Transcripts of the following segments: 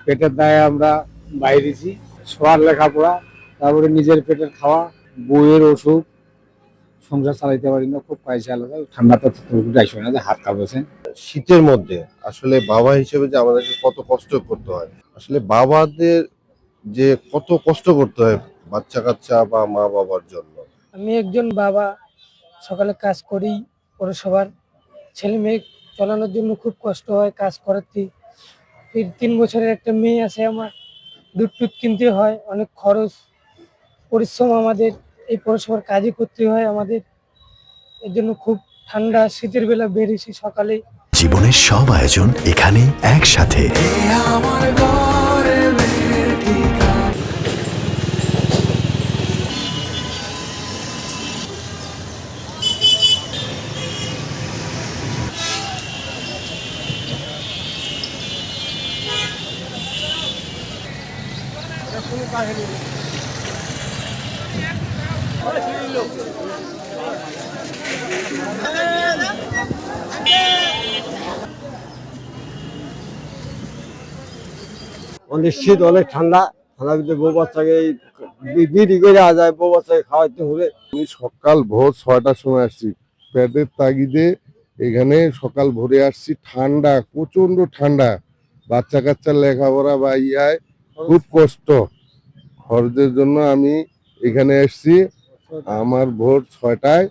পেটের দায়ে আমরা বাইরেছি, ছোয়ার লেখাপড়া, তারপরে নিজের পেটের খাওয়া, বইয়ের ওষুধ, সংসার চালাইতে পারি না, খুব পয়সা আলাদা। ঠান্ডাতে যাইছো না যে হাত কাঁপছেন। শীতের মধ্যে আসলে বাবা হিসেবে যে আমাদেরকে কত কষ্ট করতে হয়, আসলে বাবাদের যে কত কষ্ট করতে হয় বাচ্চা কাচ্চা বা মা বাবার জন্য। আমি একজন বাবা, সকালে কাজ করি, পৌরসভার ছেলে মেয়ে চালানোর জন্য খুব কষ্ট হয় কাজ করাতে। 3 বছরের একটা মেয়ে আছে আমার, দুধ টুধ কিনতে হয়, অনেক খরচ পরিশ্রম আমাদের এই পৌরসভার কাজই করতে হয় আমাদের। এর জন্য খুব ঠান্ডা শীতের বেলা বেরিয়েছি সকালে। জীবনের সব আয়োজন এখানে একসাথে। অনেক শীত, অনেক ঠান্ডা, ঠান্ডার ভিতরে বউ বাচ্চাকে বিড়ি করে আ যায়, বউ বাচ্চাকে খাওয়াইতে হবে। আমি সকাল ভোর 6টার সময় আসছি, পেটের তাগিদে এখানে সকাল ভোরে আসছি। ঠান্ডা, প্রচন্ড ঠান্ডা, বাচ্চা কাচ্চার লেখাপড়া বা ইয়ায় খুব কষ্ট। খরচের জন্য আমি এখানে এসছি। আমার ভোর 6টায়,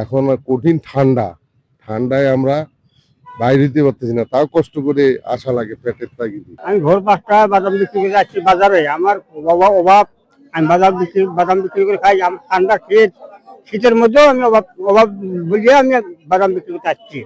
এখন আর কঠিন ঠান্ডা, ঠান্ডায় আমরা বাইরে দিতে পারতেছি না, তাও কষ্ট করে আসা লাগে পেটের তাগিদে। আমি ভোর 5টায় বাদাম বিক্রি করে যাচ্ছি বাজারে, আমার অভাব। আমি বাদাম বিক্রি করে খাই। আমার ঠান্ডা শীতের মধ্যেও আমি অভাব বুঝিয়ে আমি বাদাম বিক্রি করতে আসছি।